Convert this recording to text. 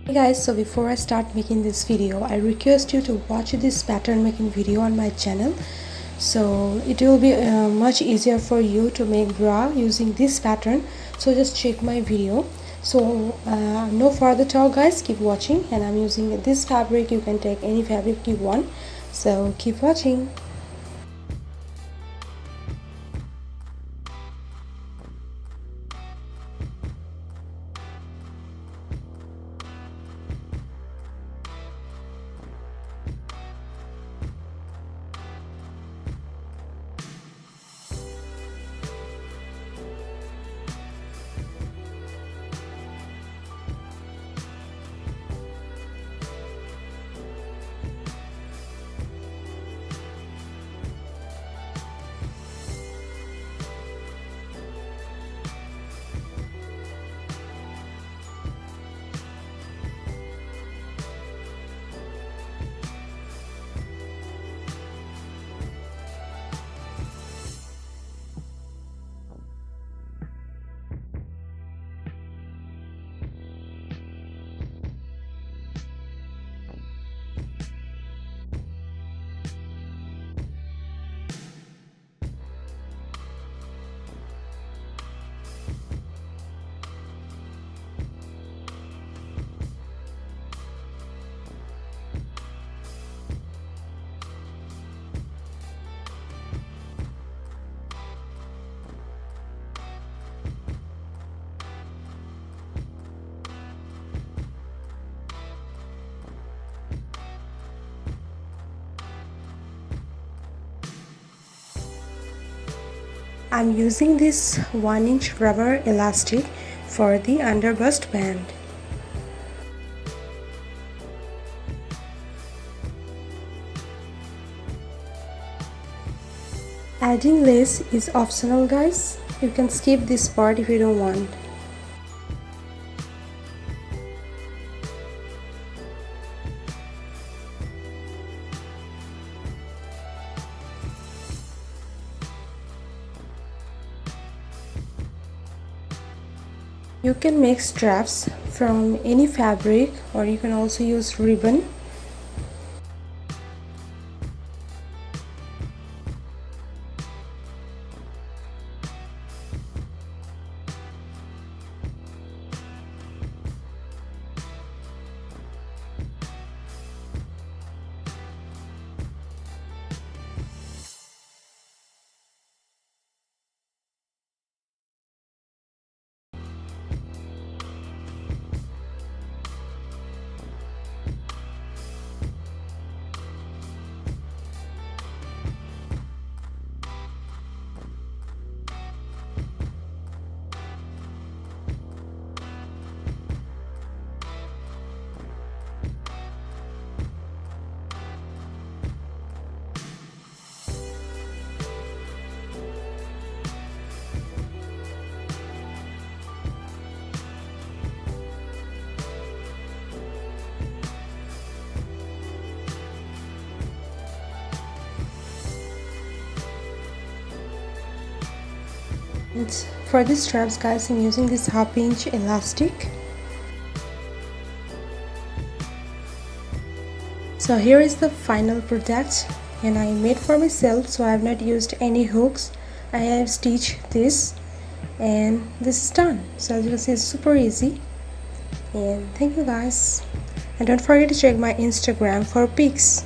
Hey guys, so before I start making this video, I request you to watch this pattern making video on my channel. So it will be much easier for you to make bra using this pattern. So just check my video. So no further talk guys, keep watching. And I'm using this fabric. You can take any fabric you want. So keep watching. I'm using this 1-inch rubber elastic for the underbust band. Adding lace is optional guys. You can skip this part if you don't want. You can make straps from any fabric, or you can also use ribbon. And for these straps guys, I'm using this 1/2-inch elastic. So here is the final product, and I made for myself, so I have not used any hooks. I have stitched this, and this is done. So as you can see, it's super easy. And thank you guys, and don't forget to check my Instagram for pics.